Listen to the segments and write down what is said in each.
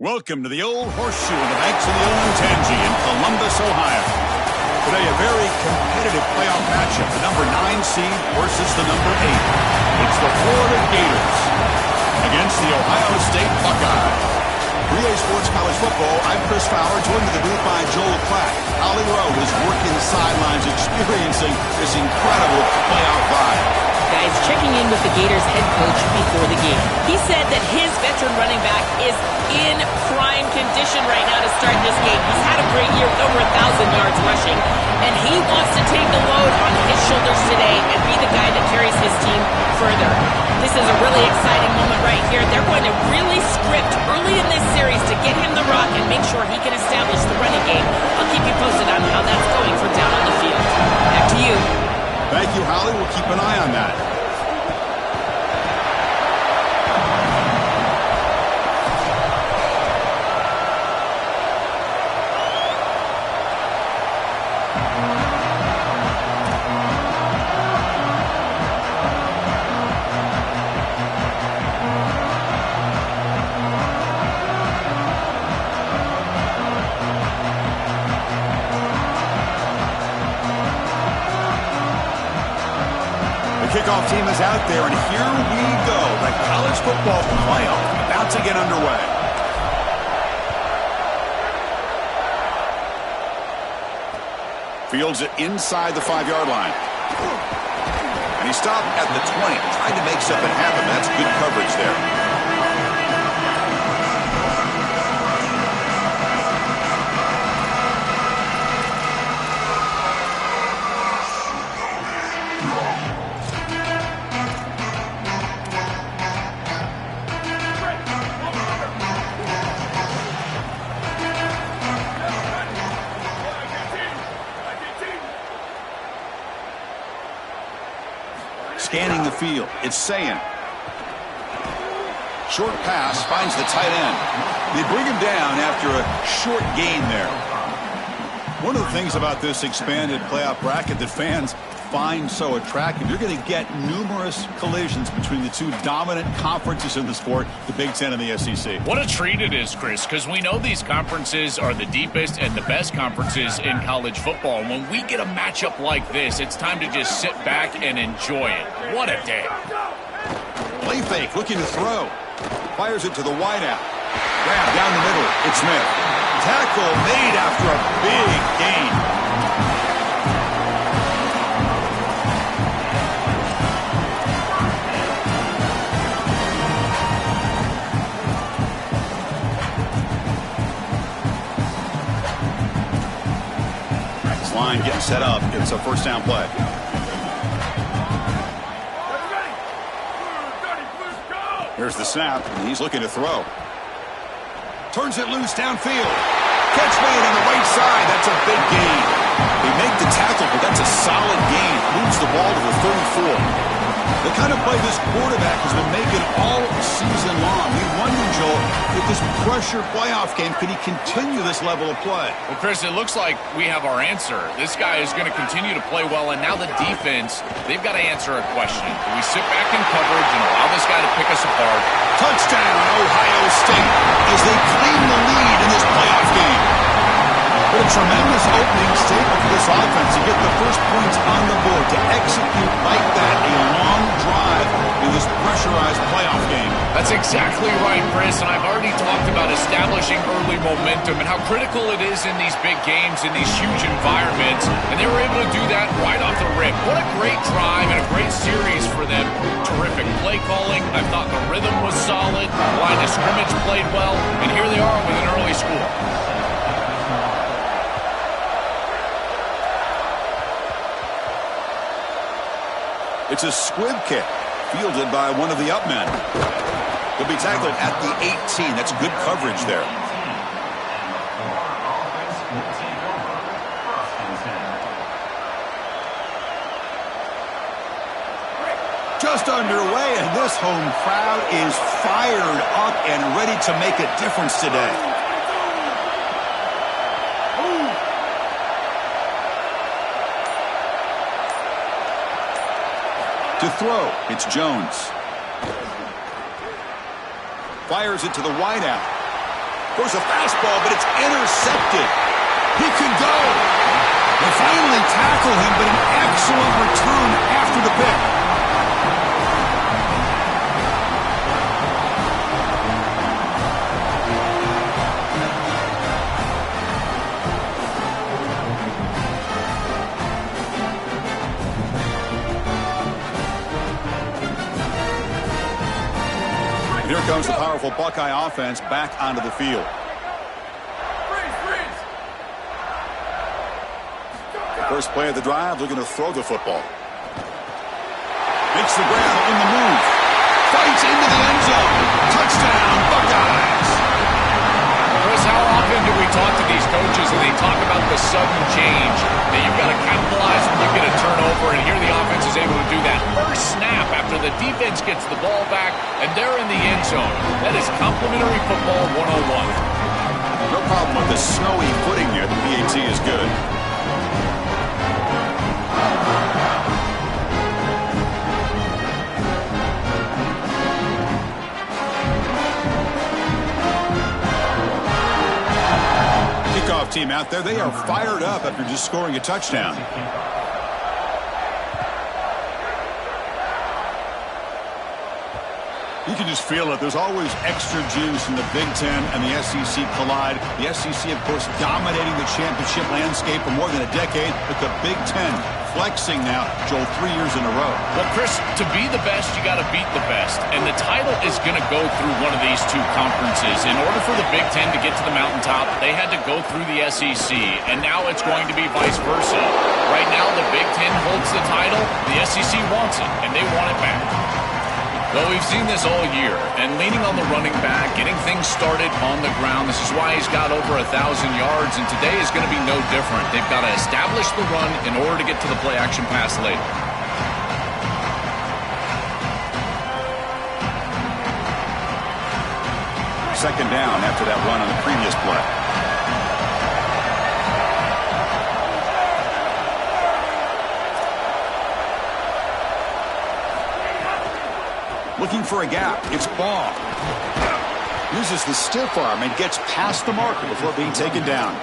Welcome to the Old Horseshoe on the banks of the Olentangy in Columbus, Ohio. Today, a very competitive playoff matchup. The number 9 seed versus the number 8. It's the Florida Gators against the Ohio State Buckeyes. 3A Sports College Football, I'm Chris Fowler, joined in the booth by Joel Klatt. Holly Rowe is working the sidelines, experiencing this incredible playoff vibe. Guys, checking in with the Gators head coach before the game. He said that his veteran running back is in prime condition right now to start this game. He's had a great year with over 1,000 yards rushing, and he wants to take the load on his shoulders today and be the guy that carries his team further. This is a really exciting moment right here. They're going to really script early in this series to get him the rock and make sure he can establish the running game. I'll keep you posted on how that's going for down on the field. Back to you. Thank you, Holly. We'll keep an eye on that. Kickoff team is out there, and here we go. The college football playoff about to get underway. Fields it inside the 5-yard line. And he stopped at the 20, trying to make something happen. That's good coverage there. Scanning the field, it's Sayin. Short pass finds the tight end. They bring him down after a short gain there. One of the things about this expanded playoff bracket that fans find so attractive, you're going to get numerous collisions between the two dominant conferences in the sport, the Big Ten and the SEC. What a treat it is, Chris, because we know these conferences are the deepest and the best conferences in college football. And when we get a matchup like this, it's time to just sit back and enjoy it. What a day. Play fake, looking to throw. Fires it to the wideout. Grab down the middle. It's Smith. Tackle made after a big gain. Line getting set up. It's a first down play. Here's the snap, and he's looking to throw. Turns it loose downfield. Catch made on the right side. That's a big gain. They make the tackle, but that's a solid gain. Moves the ball to the 34. The kind of play this quarterback has been making all season long. We wonder, Joel, if this pressure playoff game, could he continue this level of play? Well, Chris, it looks like we have our answer. This guy is going to continue to play well, and now the defense, they've got to answer a question. Do we sit back in coverage and allow this guy to pick us apart? Touchdown, Ohio State, as they claim the lead in this playoff game. What a tremendous opening statement for this offense to get the first points on the board, to execute like that a long drive in this pressurized playoff game. That's exactly right, Chris, and I've already talked about establishing early momentum and how critical it is in these big games, in these huge environments, and they were able to do that right off the rip. What a great drive and a great series for them. Terrific play calling. I thought the rhythm was solid. The line of scrimmage played well, and here they are with an early score. It's a squib kick, fielded by one of the up men. He'll be tackled at the 18. That's good coverage there. Just underway, and this home crowd is fired up and ready to make a difference today. To throw, it's Jones. Fires it to the wideout. Throws a fastball, but it's intercepted. He could go. They finally tackle him, but an excellent return after the pick. Here comes the powerful Buckeye offense back onto the field. First play of the drive, looking to throw the football. Makes the grab in the move. Fights into the end zone. Touchdown, Buckeyes. Chris, how often do we talk to these coaches and they talk about the sudden change that you've got to capitalize when you get a turnover, and here the offense is able to do that. First snap after the defense gets the ball back, and they're in the end zone. That is complimentary football 101. No problem with the snowy footing here. The PAT is good. Kickoff team out there. They are fired up after just scoring a touchdown. You can just feel it. There's always extra juice in the Big Ten and the SEC collide. The SEC, of course, dominating the championship landscape for more than a decade, but the Big Ten flexing now, Joel, 3 years in a row. Well, Chris, to be the best, you got to beat the best. And the title is going to go through one of these two conferences. In order for the Big Ten to get to the mountaintop, they had to go through the SEC. And now it's going to be vice versa. Right now, the Big Ten holds the title. The SEC wants it, and they want it back. Well, we've seen this all year, and leaning on the running back, getting things started on the ground. This is why he's got over 1,000 yards, and today is going to be no different. They've got to establish the run in order to get to the play-action pass later. Second down after that run on the previous play. Looking for a gap. It's Ball. Uses the stiff arm and gets past the marker before being taken down.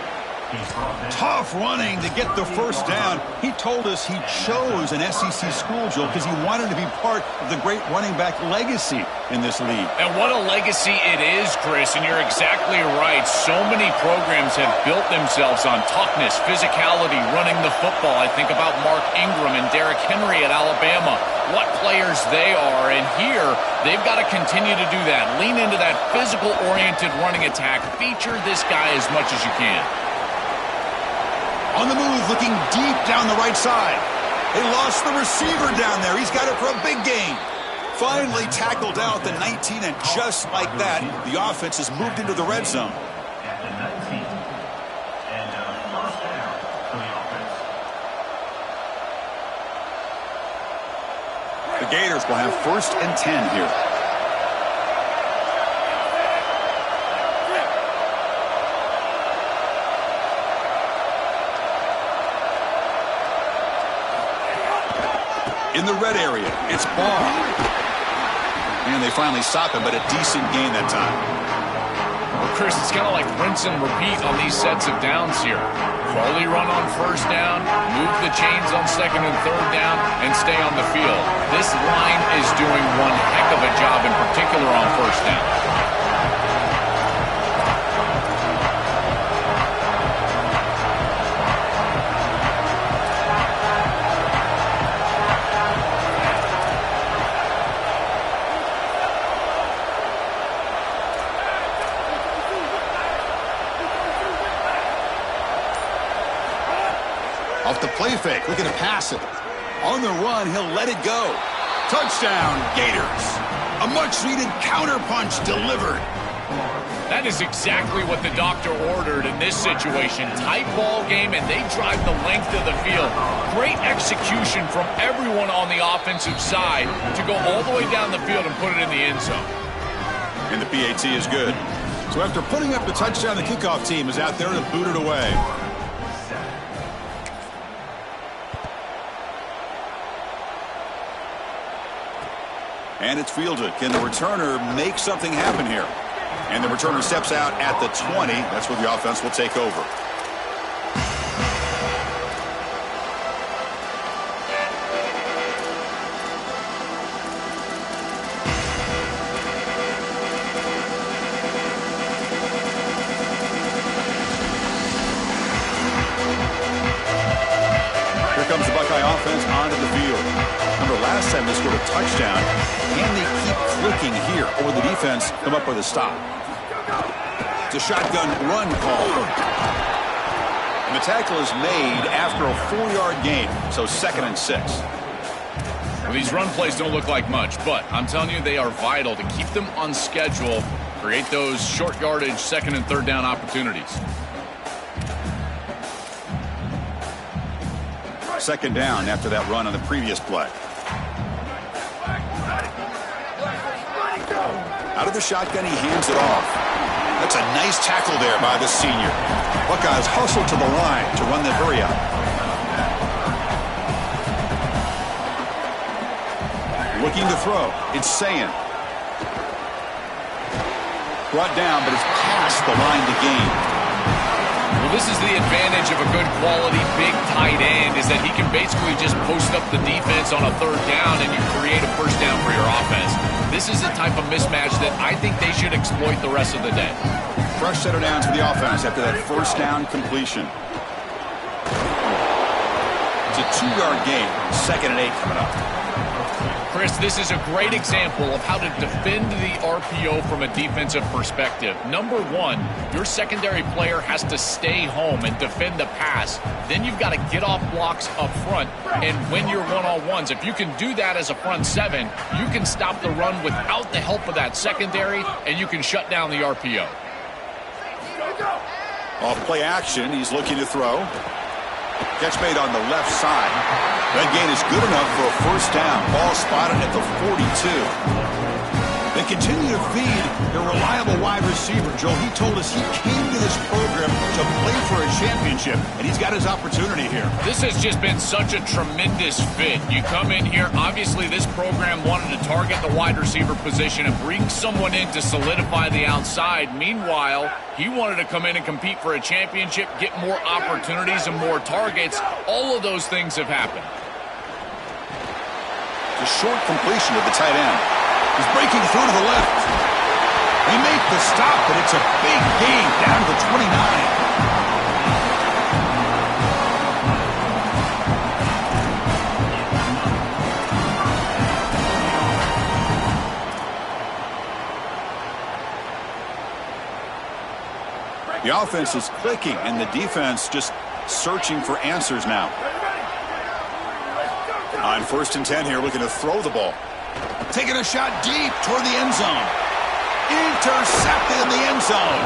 Tough running to get the first down. He told us he chose an SEC school, Joel, because he wanted to be part of the great running back legacy in this league. And what a legacy it is, Chris, and you're exactly right. So many programs have built themselves on toughness, physicality, running the football. I think about Mark Ingram and Derrick Henry at Alabama. What players they are, and here they've got to continue to do that. Lean into that physical-oriented running attack. Feature this guy as much as you can. On the move, looking deep down the right side. They lost the receiver down there. He's got it for a big gain. Finally tackled out the 19, and just like that, the offense has moved into the red zone. The Gators will have 1st and 10 here. In the red area, it's Ball. And they finally stop him, but a decent gain that time. Well, Chris, it's kind of like rinse and repeat on these sets of downs here. Quality run on first down, move the chains on second and third down, and stay on the field. This line is doing one heck of a job, in particular on first down. Off the play fake, looking to pass it. On the run, he'll let it go. Touchdown, Gators. A much-needed counterpunch delivered. That is exactly what the doctor ordered in this situation. Tight ball game, and they drive the length of the field. Great execution from everyone on the offensive side to go all the way down the field and put it in the end zone. And the PAT is good. So after putting up the touchdown, the kickoff team is out there to boot it away. And it's fielded. Can the returner make something happen here? And the returner steps out at the 20. That's where the offense will take over. Here comes the Buckeye offense onto the field. Remember, last time they scored a touchdown. Can they keep clicking here? Or will the defense come up with a stop? It's a shotgun run call. And the tackle is made after a 4-yard gain. So 2nd and 6. Well, these run plays don't look like much, but I'm telling you, they are vital to keep them on schedule, create those short yardage 2nd and 3rd down opportunities. 2nd down after that run on the previous play. Out of the shotgun, he hands it off. That's a nice tackle there by the senior. Buckeyes hustle to the line to run the hurry up. Looking to throw. It's Sayin. Brought down, but it's past the line to gain. Well, this is the advantage of a good quality big tight end, is that he can basically just post up the defense on a 3rd down and you create a 1st down for your offense. This is the type of mismatch that I think they should exploit the rest of the day. Fresh set of downs for the offense after that 1st down completion. It's a 2-yard gain. 2nd and 8 coming up. Chris, this is a great example of how to defend the RPO from a defensive perspective. Number one, your secondary player has to stay home and defend the pass. Then you've got to get off blocks up front and win your one-on-ones. If you can do that as a front 7, you can stop the run without the help of that secondary, and you can shut down the RPO. Off play action, he's looking to throw. Catch made on the left side. That gain is good enough for a 1st down. Ball spotted at the 42. They continue to feed their reliable wide receiver. Joe, he told us he came to this program to play for a championship, and he's got his opportunity here. This has just been such a tremendous fit. You come in here, obviously this program wanted to target the wide receiver position and bring someone in to solidify the outside. Meanwhile, he wanted to come in and compete for a championship, get more opportunities and more targets. All of those things have happened. The short completion of the tight end. He's breaking through to the left. They make the stop, but it's a big gain down to the 29. The offense is clicking, and the defense just searching for answers now. On 1st and 10 here, looking to throw the ball. Taking a shot deep toward the end zone. Intercepted in the end zone.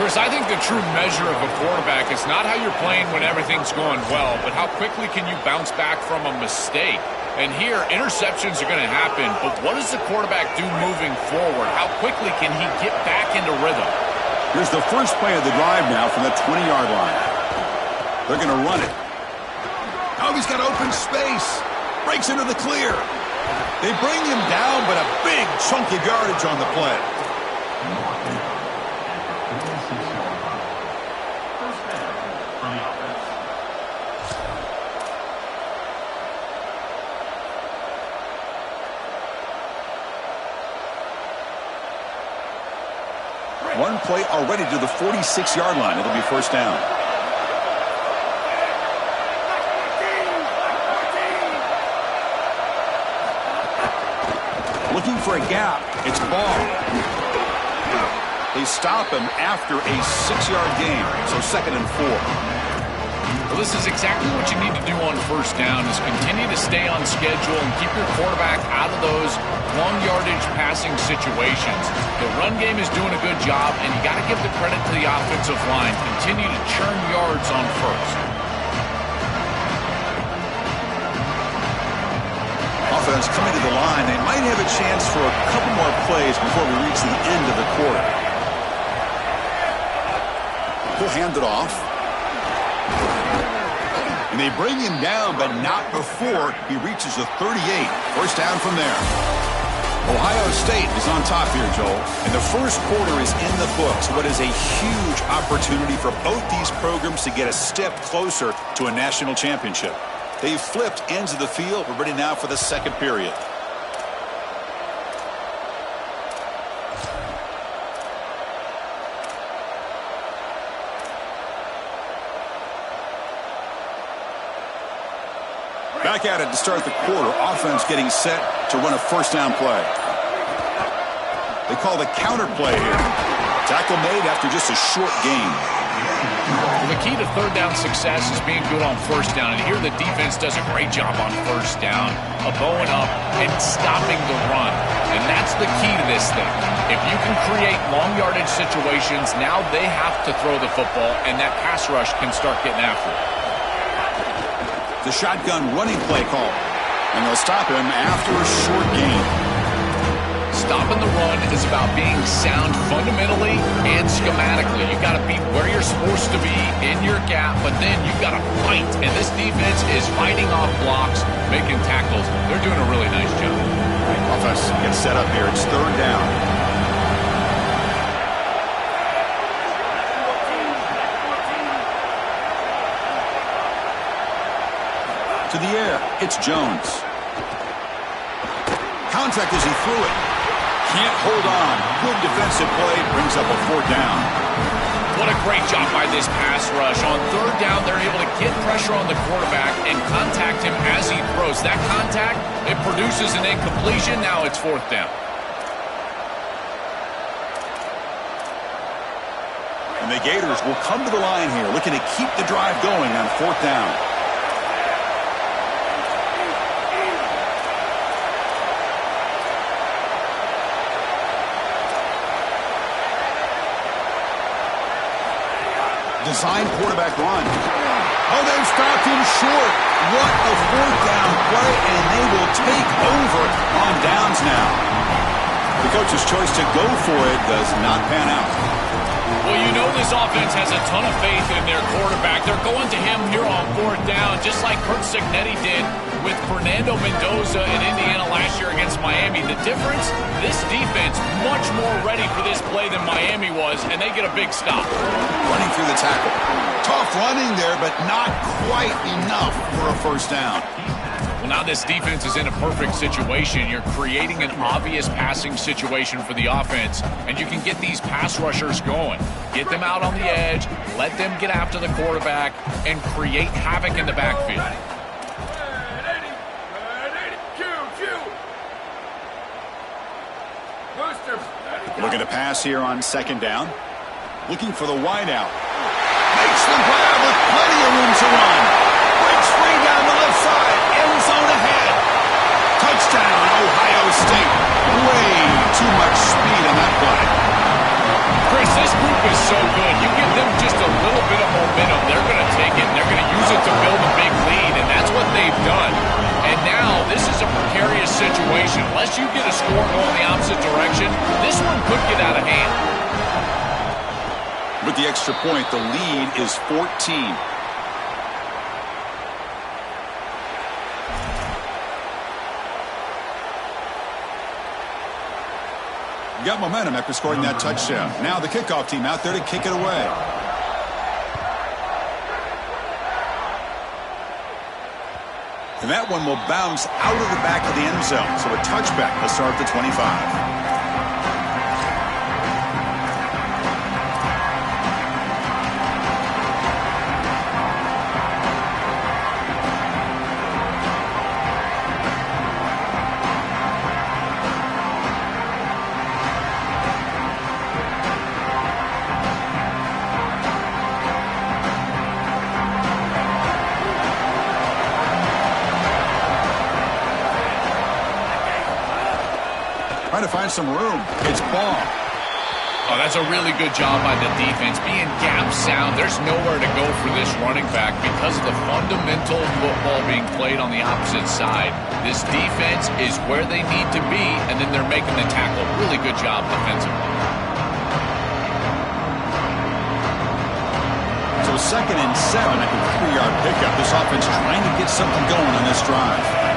Chris, I think the true measure of a quarterback is not how you're playing when everything's going well, but how quickly can you bounce back from a mistake. And here, interceptions are going to happen, but what does the quarterback do moving forward? How quickly can he get back into rhythm? Here's the first play of the drive now from the 20-yard line. They're going to run it. Oh, he's got open space. Breaks into the clear. They bring him down, but a big chunk of yardage on the play. One play already to the 46-yard line. It'll be 1st down. Looking for a gap. It's Ball. They stop him after a 6-yard gain. So 2nd and 4. Well, this is exactly what you need to do on 1st down, is continue to stay on schedule and keep your quarterback out of those long yardage passing situations. The run game is doing a good job, and you got to give the credit to the offensive line. Continue to churn yards on 1st. Offense coming to the line. They might have a chance for a couple more plays before we reach the end of the quarter. He'll hand it off. And they bring him down, but not before he reaches the 38. 1st down from there. Ohio State is on top here, Joel. And the first quarter is in the books. What is a huge opportunity for both these programs to get a step closer to a national championship. They've flipped ends of the field. We're ready now for the second period. Back at it to start the quarter. Offense getting set to run a first down play. They call the counter play here. Tackle made after just a short gain. Well, the key to third down success is being good on first down. And here the defense does a great job on first down of bowing up and stopping the run. And that's the key to this thing. If you can create long yardage situations, now they have to throw the football, and that pass rush can start getting after it. The shotgun running play call. And they'll stop him after a short gain. Stopping the run is about being sound fundamentally and schematically. You got to be where you're supposed to be in your gap, but then you got to fight. And this defense is fighting off blocks, making tackles. They're doing a really nice job. Offense gets set up here. It's third down. To the air, it's Jones. Contact as he threw it. Can't hold on. Good defensive play. Brings up a fourth down. What a great job by this pass rush. On third down, they're able to get pressure on the quarterback and contact him as he throws. That contact, it produces an incompletion. Now it's fourth down. And the Gators will come to the line here, looking to keep the drive going on fourth down. Design quarterback run. Oh, they've stopped him short. What a fourth down play, and they will take over on downs now. The coach's choice to go for it does not pan out. Well, you know this offense has a ton of faith in their quarterback. They're going to him here on fourth down, just like Curt Cignetti did with Fernando Mendoza in Indiana last year against Miami. The difference, this defense much more ready for this play than Miami was, and they get a big stop. Running through the tackle. Tough running there, but not quite enough for a first down. Well, now this defense is in a perfect situation. You're creating an obvious passing situation for the offense, and you can get these pass rushers going. Get them out on the edge, let them get after the quarterback, and create havoc in the backfield. Looking to pass here on second down. Looking for the wideout. Makes the grab with plenty of room to run. Breaks free down the left side. End zone ahead. Touchdown, Ohio State. Way too much speed on that play. Chris, this group is so good. You give them just a little bit of momentum, they're going to take it, and they're going to use it to build a big lead, and that's what they've done. And now, this is a precarious situation. Unless you get a score going the opposite direction, this one could get out of hand. With the extra point, the lead is 14. Got momentum after scoring that touchdown. Now the kickoff team out there to kick it away. And that one will bounce out of the back of the end zone. So a touchback will start at the 25. Trying to find some room. It's Baum. Oh, that's a really good job by the defense. Being gap sound, there's nowhere to go for this running back because of the fundamental football being played on the opposite side. This defense is where they need to be, and then they're making the tackle. Really good job defensively. So 2nd and 7 at the 3-yard pickup. This offense trying to get something going on this drive.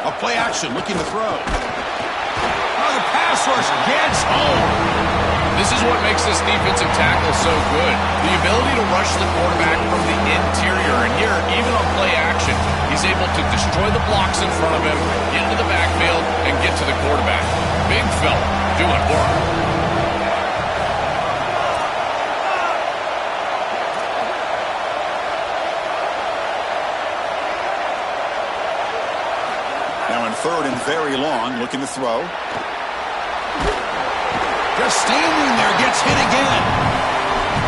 A play action looking to throw. Oh, the pass rush gets home. This is what makes this defensive tackle so good. The ability to rush the quarterback from the interior. And here, even on play action, he's able to destroy the blocks in front of him, get into the backfield, and get to the quarterback. Big fella doing work. Now in third and very long, looking to throw. Just standing there, gets hit again.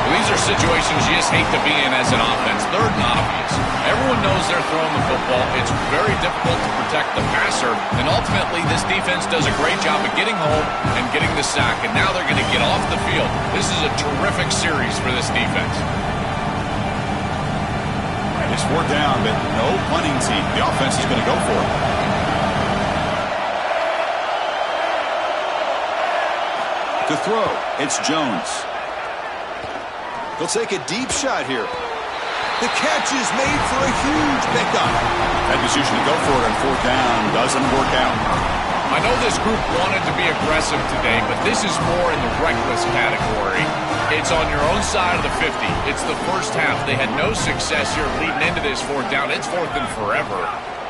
Well, these are situations you just hate to be in as an offense. Third and obvious. Everyone knows they're throwing the football. It's very difficult to protect the passer. And ultimately, this defense does a great job of getting home and getting the sack. And now they're going to get off the field. This is a terrific series for this defense. It's 4th down, but no punting team. The offense is going to go for it. To throw, it's Jones. He'll take a deep shot here. The catch is made for a huge pickup. That decision to go for it on 4th down doesn't work out. I know this group wanted to be aggressive today, but this is more in the reckless category. It's on your own side of the 50. It's the first half. They had no success here leading into this 4th down. It's 4th and forever.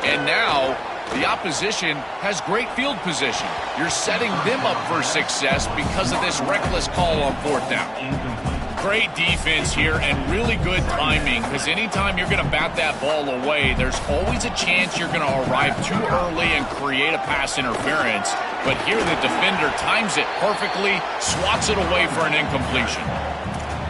And now the opposition has great field position. You're setting them up for success because of this reckless call on 4th down. Great defense here and really good timing, because anytime you're going to bat that ball away, there's always a chance you're going to arrive too early and create a pass interference. But here the defender times it perfectly, swats it away for an incompletion.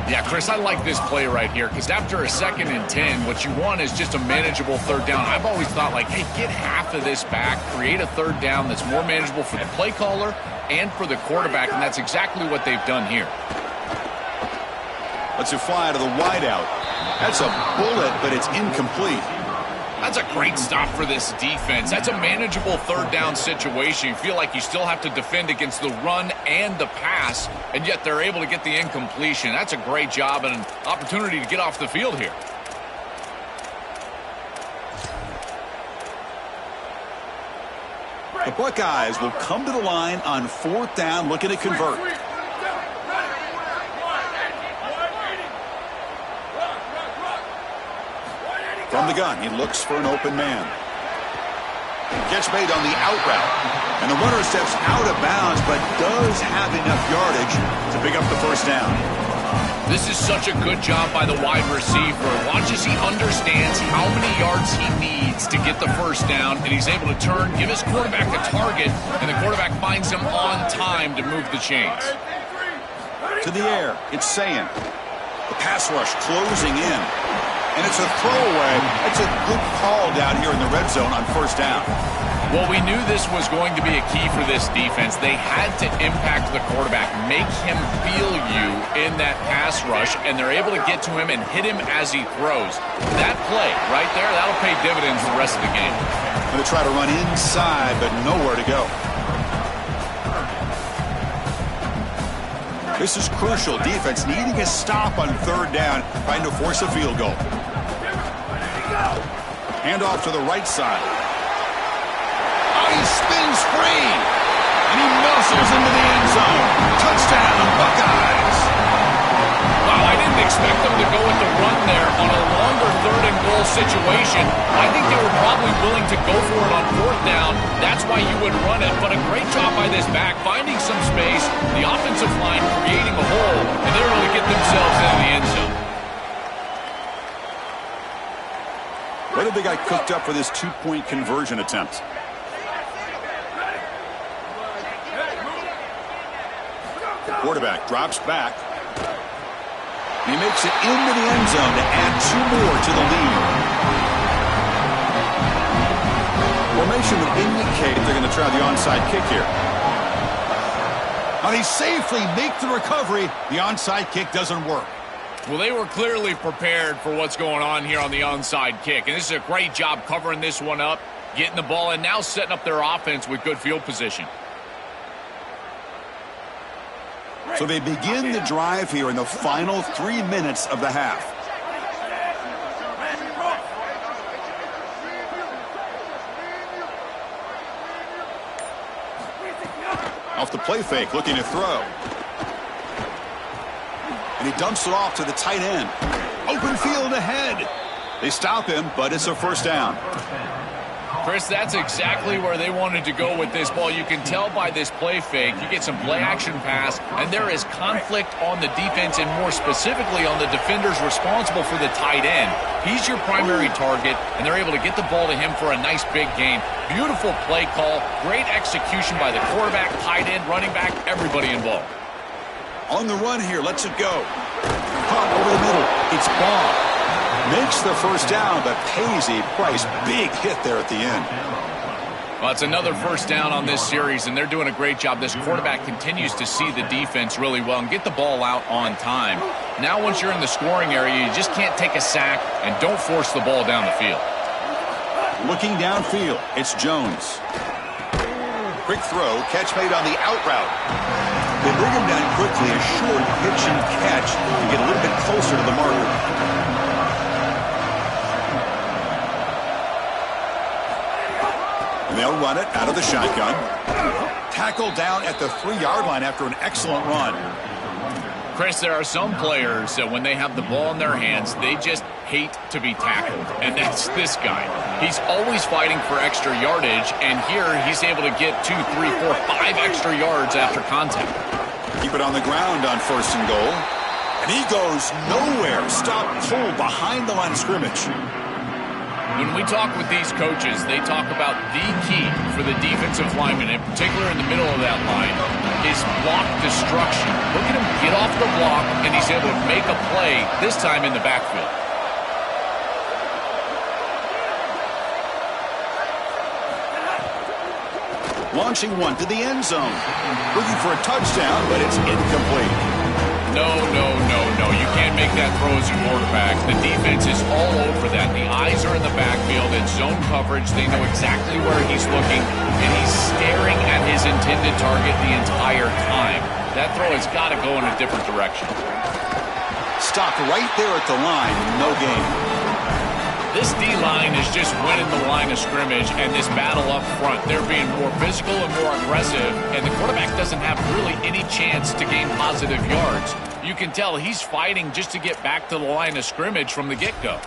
Yeah, Chris, I like this play right here, because after a 2nd and 10, what you want is just a manageable 3rd down. I've always thought, like, hey, get half of this back, create a 3rd down that's more manageable for the play caller and for the quarterback, and that's exactly what they've done here. Let's it fly to the wideout. That's a bullet, but it's incomplete. That's a great stop for this defense. That's a manageable 3rd down situation. You feel like you still have to defend against the run and the pass, and yet they're able to get the incompletion. That's a great job and an opportunity to get off the field here. The Buckeyes will come to the line on 4th down, looking to convert. From the gun, he looks for an open man. Catch made on the out route. And the runner steps out of bounds, but does have enough yardage to pick up the 1st down. This is such a good job by the wide receiver. Watch as he understands how many yards he needs to get the 1st down, and he's able to turn, give his quarterback a target, and the quarterback finds him on time to move the chains. To the air, it's Sayin. The pass rush closing in. And it's a throwaway. That's a good call down here in the red zone on 1st down. Well, we knew this was going to be a key for this defense. They had to impact the quarterback, make him feel you in that pass rush, and they're able to get to him and hit him as he throws. That play right there, that'll pay dividends the rest of the game. Going to try to run inside, but nowhere to go. This is crucial. Defense needing a stop on 3rd down, trying to force a field goal. Hand off to the right side. Oh, he spins free. And he muscles into the end zone. Touchdown, Buckeyes. Wow, I didn't expect them to go with the run there on a longer 3rd and goal situation. I think they were probably willing to go for it on 4th down. That's why you would run it. But a great job by this back, finding some space, the offensive line creating a hole, and they're able to get themselves into the end zone. What have they got cooked up for this 2-point conversion attempt? The quarterback drops back. He makes it into the end zone to add 2 more to the lead. Formation would indicate they're going to try the onside kick here. Now they safely make the recovery. The onside kick doesn't work. Well, they were clearly prepared for what's going on here on the onside kick. And this is a great job covering this one up, getting the ball, and now setting up their offense with good field position. So they begin the drive here in the final 3 minutes of the half. Off the play fake, looking to throw. And he dumps it off to the tight end. Open field ahead. They stop him, but it's a first down. Chris, that's exactly where they wanted to go with this ball. You can tell by this play fake. You get some play action pass, and there is conflict on the defense, and more specifically on the defenders responsible for the tight end. He's your primary target, and they're able to get the ball to him for a nice big gain. Beautiful play call, great execution by the quarterback, tight end, running back, everybody involved. On the run here, lets it go. Pump over the middle. It's Baugh. Makes the first down, but pays a price. Big hit there at the end. Well, it's another first down on this series, and they're doing a great job. This quarterback continues to see the defense really well and get the ball out on time. Now, once you're in the scoring area, you just can't take a sack and don't force the ball down the field. Looking downfield, it's Jones. Quick throw, catch made on the out route. They bring him down quickly, a short pitch and catch, and get a little bit closer to the marker. And they'll run it out of the shotgun. Tackled down at the 3-yard line after an excellent run. Chris, there are some players that when they have the ball in their hands, they just hate to be tackled. And that's this guy. He's always fighting for extra yardage, and here he's able to get 2, 3, 4, 5 extra yards after contact. Keep it on the ground on 1st and goal. And he goes nowhere. Stop, pull behind the line of scrimmage. When we talk with these coaches, they talk about the key for the defensive lineman, in particular in the middle of that line, is block destruction. Look at him get off the block, and he's able to make a play, this time in the backfield. Launching one to the end zone. Looking for a touchdown, but it's incomplete. No. You can't make that throw as a quarterback. The defense is all over that. The eyes are in the backfield. It's zone coverage. They know exactly where he's looking, and he's staring at his intended target the entire time. That throw has got to go in a different direction. Stopped right there at the line. No gain. This D-line is just winning the line of scrimmage, and this battle up front, they're being more physical and more aggressive, and the quarterback doesn't have really any chance to gain positive yards. You can tell he's fighting just to get back to the line of scrimmage from the get-go.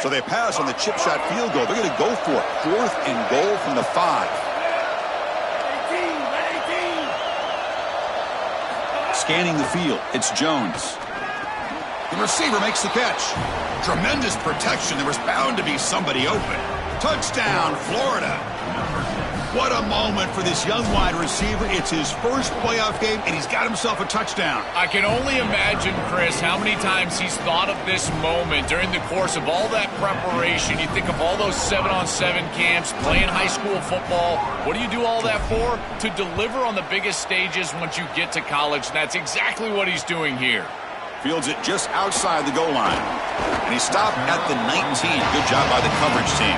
So they pass on the chip shot field goal. They're going to go for it. 4th and goal from the 5. Scanning the field. It's Jones. The receiver makes the catch. Tremendous protection. There was bound to be somebody open. Touchdown, Florida. What a moment for this young wide receiver. It's his first playoff game, and he's got himself a touchdown. I can only imagine, Chris, how many times he's thought of this moment during the course of all that preparation. You think of all those 7-on-7 camps, playing high school football. What do you do all that for? To deliver on the biggest stages once you get to college. And that's exactly what he's doing here. Fields it just outside the goal line. And he stopped at the 19. Good job by the coverage team.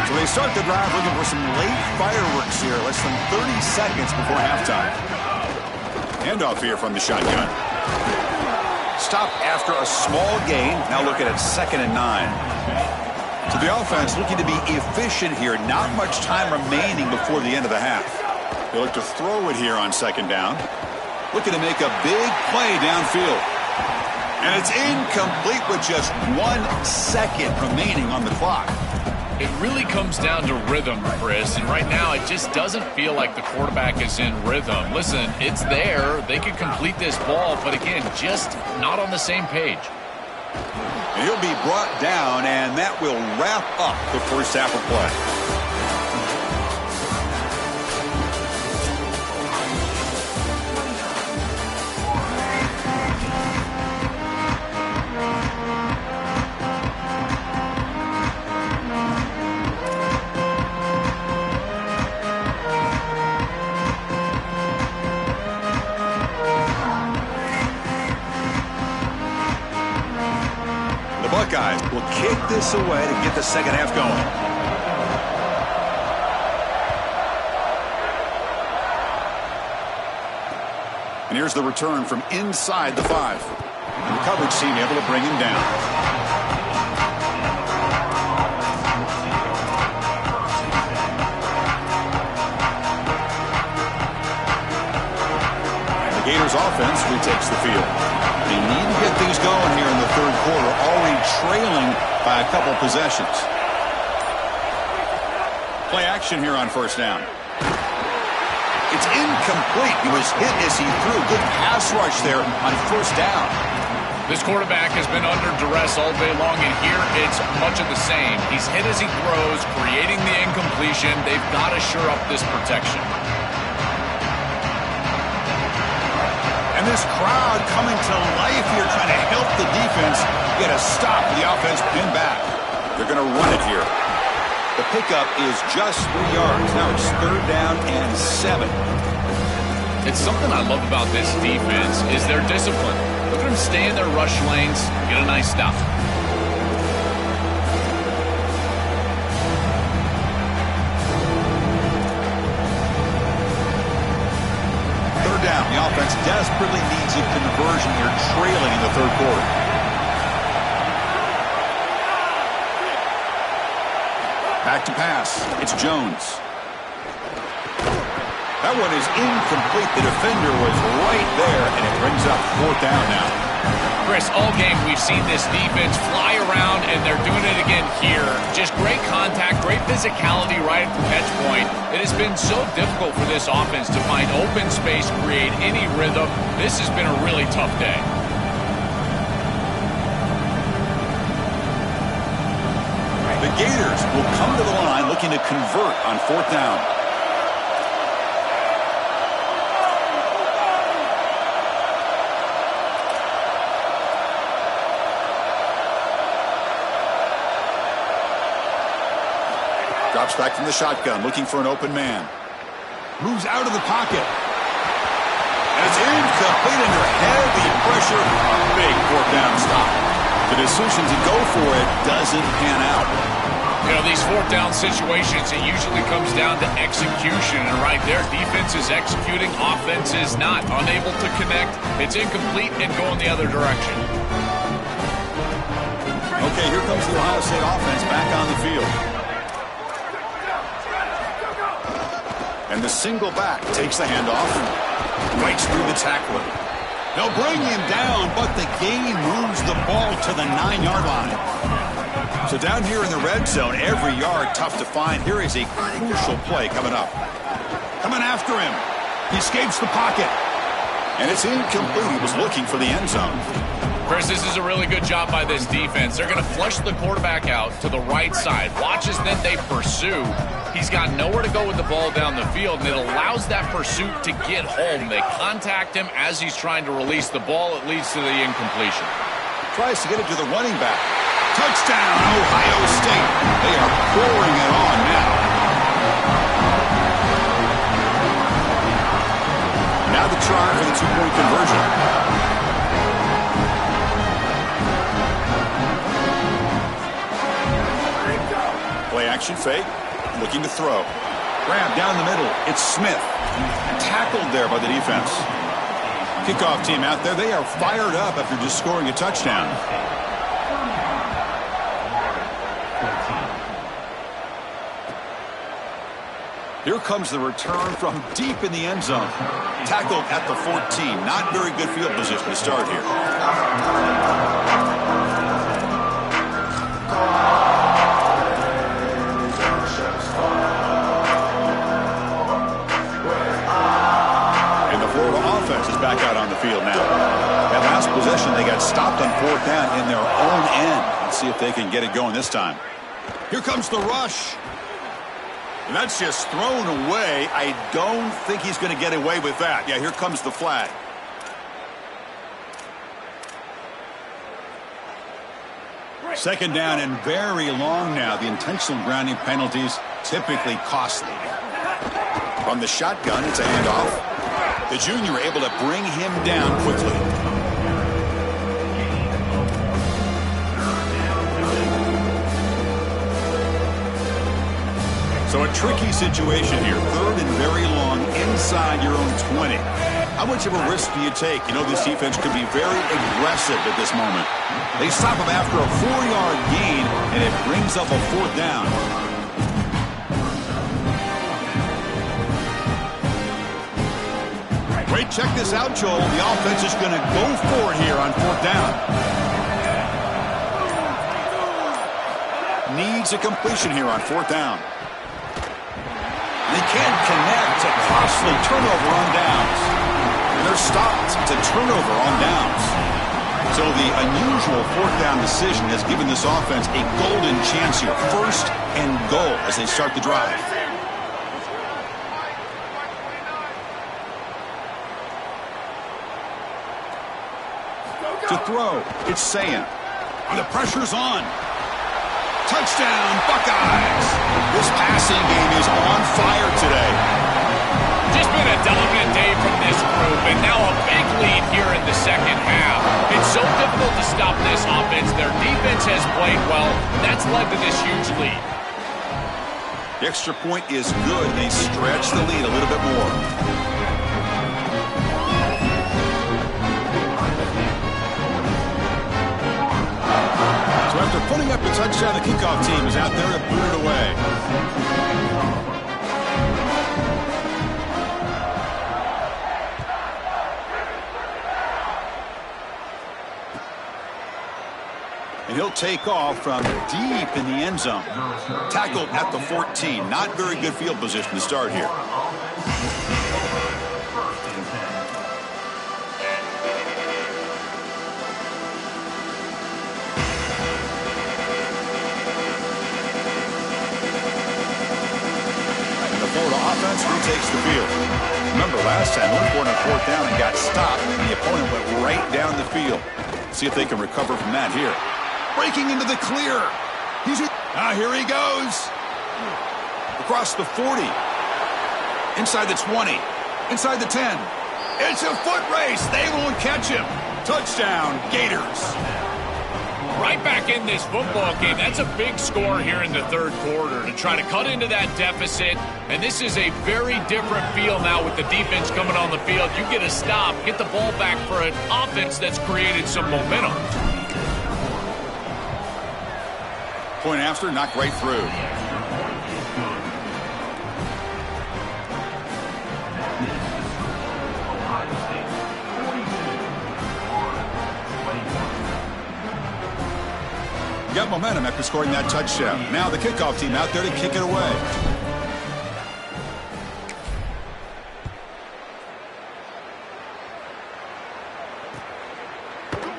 So they start the drive looking for some late fireworks here. Less than 30 seconds before halftime. Handoff here from the shotgun. Stop after a small gain. Now looking at 2nd and 9. So the offense looking to be efficient here. Not much time remaining before the end of the half. They look to throw it here on 2nd down. Looking to make a big play downfield. And it's incomplete with just 1 second remaining on the clock. It really comes down to rhythm, Chris, and right now it just doesn't feel like the quarterback is in rhythm. Listen, it's there. They could complete this ball, but again, just not on the same page. And he'll be brought down, and that will wrap up the first half of play. Buckeyes will kick this away to get the second half going. And here's the return from inside the 5. And the coverage team able to bring him down. And the Gators offense retakes the field. They need to get things going here in the third quarter, already trailing by a couple possessions. Play action here on first down. It's incomplete. He was hit as he threw. Good pass rush there on first down. This quarterback has been under duress all day long, and here it's much of the same. He's hit as he throws, creating the incompletion. They've got to shore up this protection. And this crowd coming to life here, trying to help the defense get a stop. The offense pinned back. They're going to run it here. The pickup is just 3 yards. Now it's third down and 7. It's something I love about this defense is their discipline. Look at them stay in their rush lanes, get a nice stop. Third down. The offense desperately needs a conversion here, trailing in the third quarter. Back to pass. It's Jones. That one is incomplete. The defender was right there, and it brings up fourth down now. Chris, all game we've seen this defense fly around, and they're doing it again here. Just great contact, great physicality right at the catch point. It has been so difficult for this offense to find open space, create any rhythm. This has been a really tough day. The Gators will come to the line looking to convert on fourth down. Drops back from the shotgun, looking for an open man. Moves out of the pocket. And it's incomplete under heavy pressure. Big fourth down stop. The decision to go for it doesn't pan out. You know, these fourth down situations, it usually comes down to execution. And right there, defense is executing, offense is not. Unable to connect, it's incomplete and going the other direction. Okay, here comes the Ohio State offense back on the field. And the single back takes the handoff. Breaks through the tackler. They'll bring him down, but the gain moves the ball to the 9-yard line. So down here in the red zone, every yard tough to find. Here is a crucial play coming up. Coming after him. He escapes the pocket. And it's incomplete. He was looking for the end zone. Chris, this is a really good job by this defense. They're going to flush the quarterback out to the right side. Watch as then they pursue. He's got nowhere to go with the ball down the field, and it allows that pursuit to get home. They contact him as he's trying to release the ball. It leads to the incompletion. Tries to get it to the running back. Touchdown, Ohio State. They are pouring it on now. Now the try for the two-point conversion. Play action fake. Looking to throw. Grab down the middle. It's Smith. Tackled there by the defense. Kickoff team out there. They are fired up after just scoring a touchdown. Here comes the return from deep in the end zone. Tackled at the 14. Not very good field position to start here. And the Florida offense is back out on the field now. That last possession, they got stopped on fourth down in their own end. Let's see if they can get it going this time. Here comes the rush. And that's just thrown away. I don't think he's going to get away with that. Yeah, here comes the flag. Second down and very long now. The intentional grounding penalties typically costly. From the shotgun, it's a handoff. The junior able to bring him down quickly. So a tricky situation here. Third and very long inside your own 20. How much of a risk do you take? You know, this defense could be very aggressive at this moment. They stop him after a 4-yard gain, and it brings up a 4th down. Wait, check this out, Joel. The offense is going to go for it here on 4th down. Needs a completion here on 4th down. They can't connect. A costly turnover on downs. And they're stopped. It's a turnover on downs. So the unusual 4th down decision has given this offense a golden chance here. 1st and goal as they start the drive. To throw, it's Sayan. And the pressure's on. Touchdown, Buckeyes. This passing game is on fire today. Just been a dominant day from this group, and now a big lead here in the second half. It's so difficult to stop this offense. Their defense has played well. That's led to this huge lead. The extra point is good. They stretch the lead a little bit more. So after putting up the touchdown, the kickoff team is out there to boot it away. And he'll take off from deep in the end zone. Tackled at the 14. Not very good field position to start here. Offense retakes the field. Remember last time, one corner 4th down and got stopped, and the opponent went right down the field. See if they can recover from that here. Breaking into the clear. Here he goes. Across the 40. Inside the 20. Inside the 10. It's a foot race. They won't catch him. Touchdown, Gators. Right back in this football game. That's a big score here in the 3rd quarter to try to cut into that deficit. And this is a very different feel now with the defense coming on the field. You get a stop, get the ball back for an offense that's created some momentum. Point after, knocked right through. Got momentum after scoring that touchdown. Now the kickoff team out there to kick it away.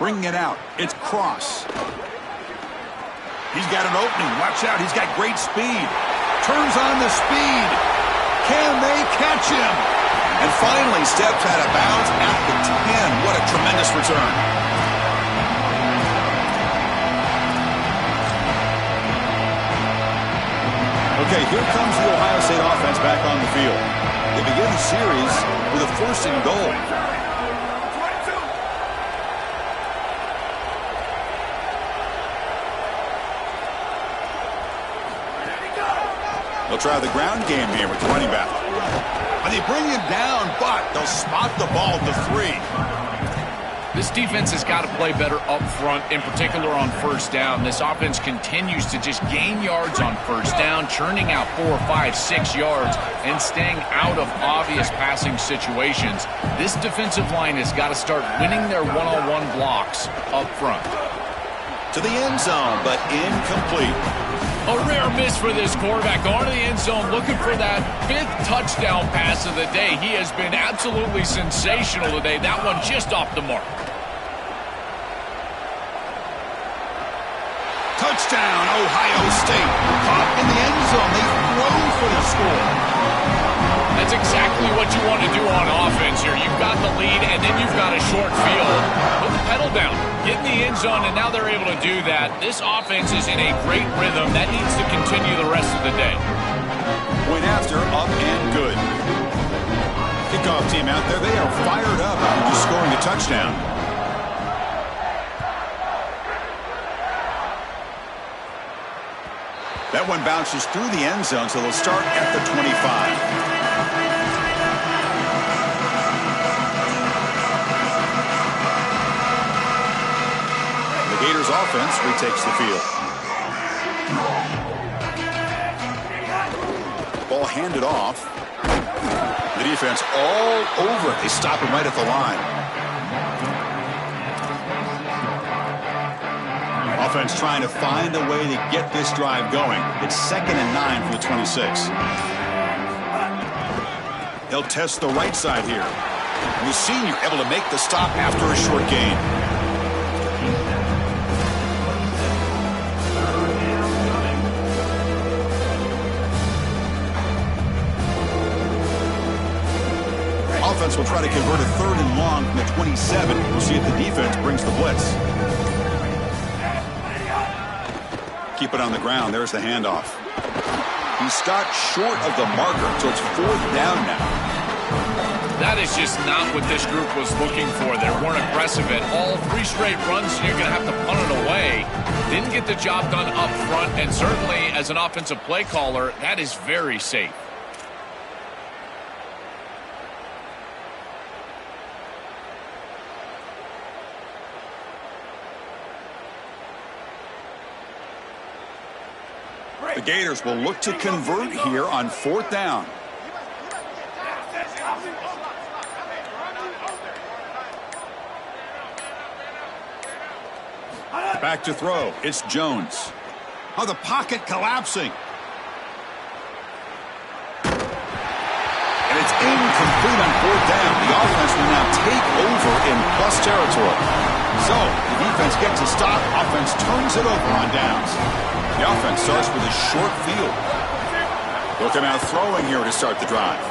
Bringing it out. It's Cross. He's got an opening. Watch out. He's got great speed. Turns on the speed. Can they catch him? And finally steps out of bounds at the 10. What a tremendous return. Okay, here comes the Ohio State offense back on the field. They begin the series with a 1st and goal. They'll try the ground game here with the running back. And they bring him down, but they'll spot the ball at the 3. This defense has got to play better up front, in particular on 1st down. This offense continues to just gain yards on 1st down, churning out 4, 5, 6 yards, and staying out of obvious passing situations. This defensive line has got to start winning their one-on-one blocks up front. To the end zone, but incomplete. A rare miss for this quarterback. Going to the end zone looking for that 5th touchdown pass of the day. He has been absolutely sensational today. That one just off the mark. Touchdown, Ohio State. Caught in the end zone. They throw for the score. That's exactly what you want to do on offense here. You've got the lead, and then you've got a short field. Put the pedal down. Get in the end zone, and now they're able to do that. This offense is in a great rhythm. That needs to continue the rest of the day. Point after, up and good. Kickoff team out there, they are fired up after just scoring a touchdown. That one bounces through the end zone, so they'll start at the 25. The Gators offense retakes the field. Ball handed off. The defense all over it. They stop him right at the line. Offense trying to find a way to get this drive going. It's 2nd and 9 for the 26. They'll test the right side here. And the senior able to make the stop after a short gain. Offense will try to convert a 3rd and long from the 27. We'll see if the defense brings the blitz. Keep it on the ground. There's the handoff. He stopped short of the marker, so it's 4th down now. That is just not what this group was looking for. They weren't aggressive at all. 3 straight runs, so you're going to have to punt it away. Didn't get the job done up front, and certainly as an offensive play caller, that is very safe. The Gators will look to convert here on 4th down. Back to throw. It's Jones. Oh, the pocket collapsing. And it's incomplete on 4th down. The offense will now take over in plus territory. So, the defense gets a stop. Offense turns it over on downs. The offense starts with a short field. They'll come out throwing here to start the drive.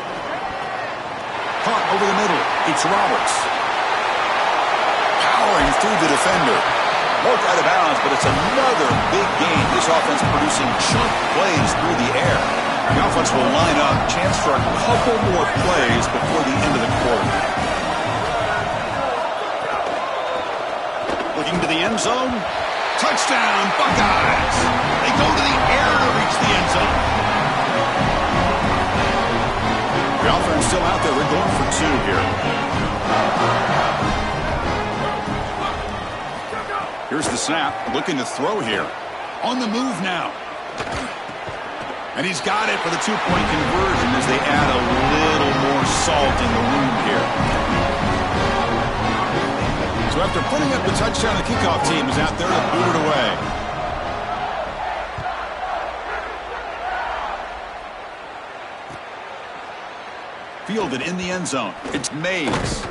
Caught over the middle. It's Roberts. Powering through the defender. Broke out of bounds, but it's another big gain. This offense producing chunk plays through the air. The offense will line up. Chance for a couple more plays before the end of the quarter. Looking to the end zone. Touchdown, Buckeyes. They go to the air to reach the end zone. The offense still out there. We're going for 2 here. Here's the snap. Looking to throw here. On the move now. And he's got it for the 2-point conversion as they add a little more salt in the wound here. So after putting up the touchdown, the kickoff team is out there to boot it away. Fielded in the end zone. It's Mays.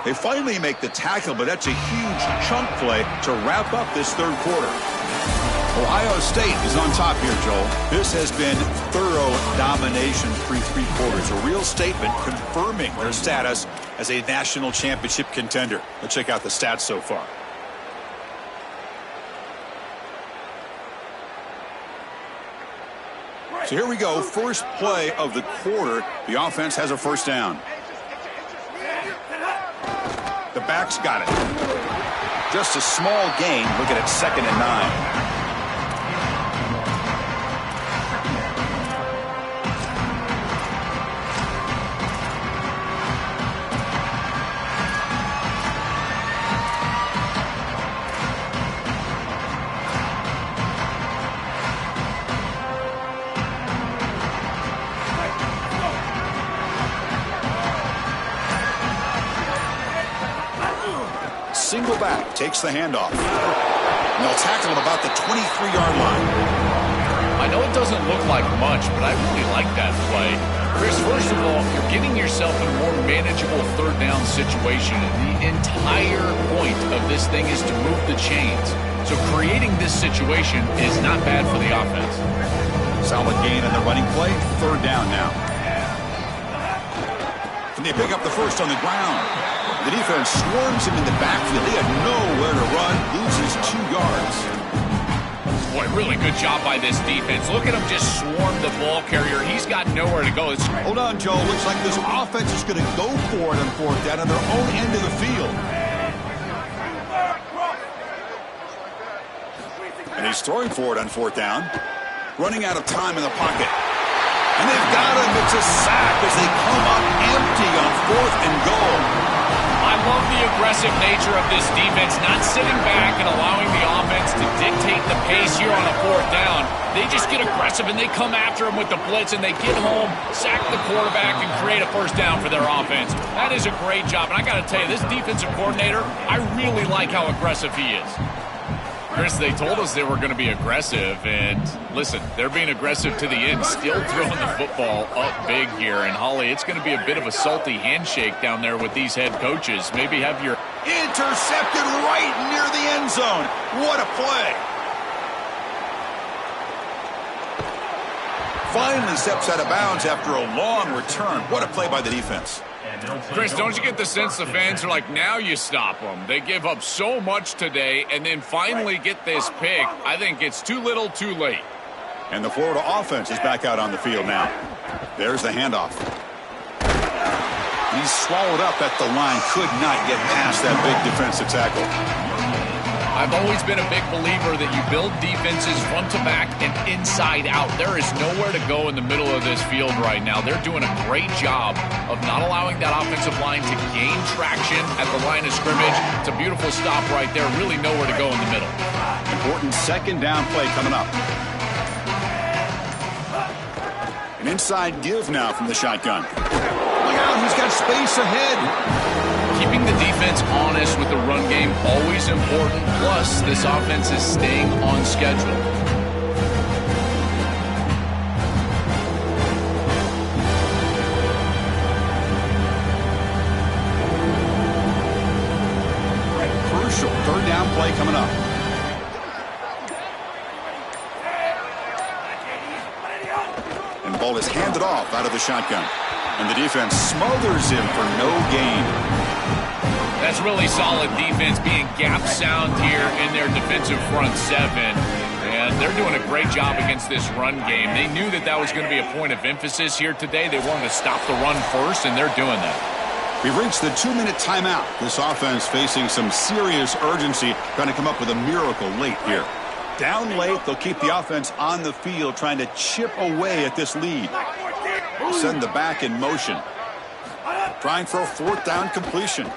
They finally make the tackle, but that's a huge chunk play to wrap up this 3rd quarter. Ohio State is on top here, Joel. This has been thorough domination through 3 quarters. A real statement confirming their status as a national championship contender. Let's check out the stats so far. So here we go. First play of the quarter. The offense has a 1st down. The backs got it. Just a small gain. Look at it, 2nd and 9. Single back, takes the handoff. And they'll tackle him about the 23-yard line. I know it doesn't look like much, but I really like that play. Chris, first of all, you're getting yourself in a more manageable 3rd down situation. The entire point of this thing is to move the chains. So creating this situation is not bad for the offense. Solid gain on the running play. 3rd down now. Can they pick up the first on the ground? The defense swarms him in the backfield. They had nowhere to run. Loses 2 yards. Boy, really good job by this defense. Look at him just swarm the ball carrier. He's got nowhere to go. Hold on, Joe. Looks like this offense is going to go for it on 4th down on their own end of the field. And he's throwing for it on 4th down. running out of time in the pocket. And they've got him. It's a sack as they come up empty on 4th and goal. I love the aggressive nature of this defense, not sitting back and allowing the offense to dictate the pace here on a 4th down. They just get aggressive and they come after him with the blitz and they get home, sack the quarterback, and create a 1st down for their offense. That is a great job. And I got to tell you, this defensive coordinator, I really like how aggressive he is. Chris, they told us they were going to be aggressive, and listen, they're being aggressive to the end, still throwing the football up big here. And, Holly, it's going to be a bit of a salty handshake down there with these head coaches. Maybe have your... Intercepted right near the end zone. What a play. Finally steps out of bounds after a long return. What a play by the defense. Chris, don't you get the sense the fans are like, now you stop them? They gave up so much today and then finally get this pick. I think it's too little too late. And the Florida offense is back out on the field now. There's the handoff. He's swallowed up at the line. Could not get past that big defensive tackle. I've always been a big believer that you build defenses front to back and inside out. There is nowhere to go in the middle of this field right now. They're doing a great job of not allowing that offensive line to gain traction at the line of scrimmage. It's a beautiful stop right there. Really nowhere to go in the middle. Important 2nd down play coming up. An inside give now from the shotgun. Look out, he's got space ahead. Keeping the defense honest with the run game, always important. Plus, this offense is staying on schedule. Crucial 3rd down play coming up. And the ball is handed off out of the shotgun. And the defense smothers him for no gain. That's really solid defense, being gap sound here in their defensive front 7. And they're doing a great job against this run game. They knew that that was going to be a point of emphasis here today. They wanted to stop the run first, and they're doing that. We've reached the 2-minute timeout. This offense facing some serious urgency, trying to come up with a miracle late here. Down late, they'll keep the offense on the field, trying to chip away at this lead. Send the back in motion. Trying for a 4th down completion.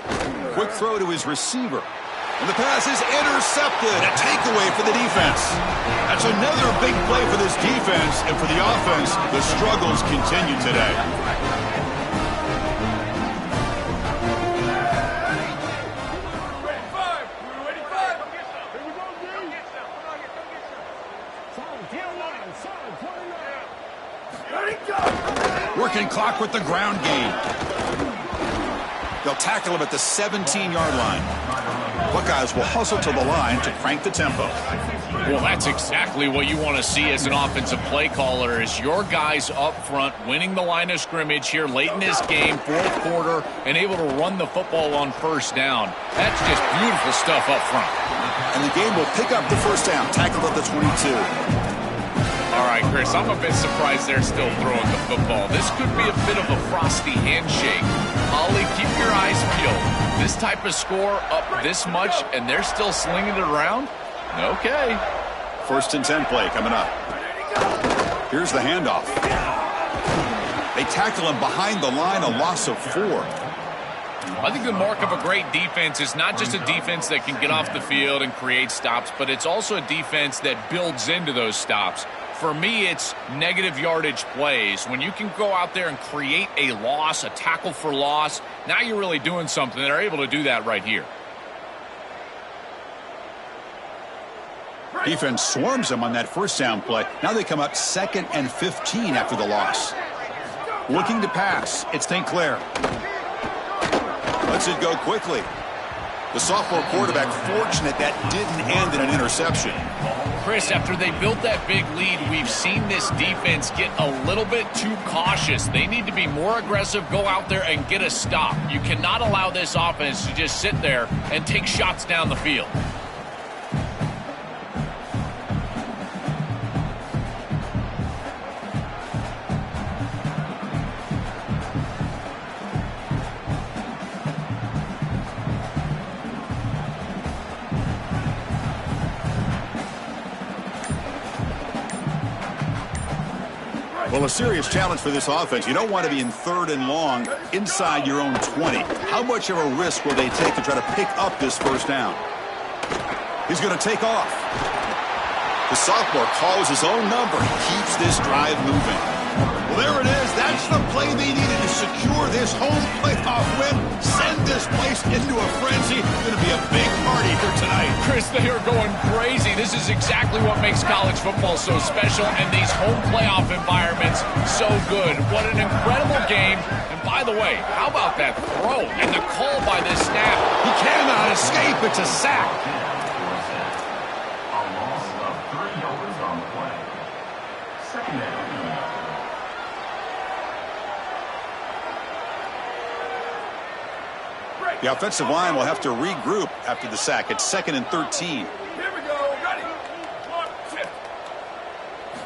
Quick throw to his receiver. And the pass is intercepted. A takeaway for the defense. That's another big play for this defense. And for the offense, the struggles continue today. Working clock with the ground game. They'll tackle him at the 17-yard line. Buckeyes will hustle to the line to crank the tempo. Well, that's exactly what you want to see as an offensive play caller, is your guys up front winning the line of scrimmage here late in this game, 4th quarter, and able to run the football on 1st down. That's just beautiful stuff up front. And the game will pick up the 1st down, tackled at the 22. All right, Chris, I'm a bit surprised they're still throwing the football. This could be a bit of a frosty handshake. Holly, keep your eyes peeled. This type of score up this much, and they're still slinging it around? Okay. 1st and 10 play coming up. Here's the handoff. They tackle him behind the line, a loss of 4. I think the mark of a great defense is not just a defense that can get off the field and create stops, but it's also a defense that builds into those stops. For me, it's negative yardage plays. When you can go out there and create a loss, a tackle for loss, now you're really doing something. They're able to do that right here. Defense swarms them on that 1st down play. Now they come up 2nd and 15 after the loss. Looking to pass. It's St. Clair. Lets it go quickly. The sophomore quarterback fortunate that didn't end in an interception. Chris, after they built that big lead, we've seen this defense get a little bit too cautious. They need to be more aggressive, go out there and get a stop. You cannot allow this offense to just sit there and take shots down the field. Well, a serious challenge for this offense. You don't want to be in 3rd and long inside your own 20. How much of a risk will they take to try to pick up this first down? He's going to take off. The sophomore calls his own number. He keeps this drive moving. Well, there it is. That's the play they needed to secure this home playoff win. Send this place into a frenzy. It's going to be a big party here tonight. Chris, they are going crazy. This is exactly what makes college football so special and these home playoff environments so good. What an incredible game. And by the way, how about that throw and the call by this snap? He cannot escape. It's a sack. The offensive line will have to regroup after the sack. It's 2nd and 13. Here we go. Ready. 1, 2.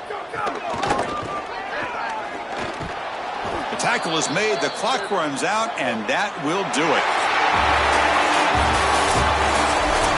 Go. The tackle is made. The clock runs out, and that will do it.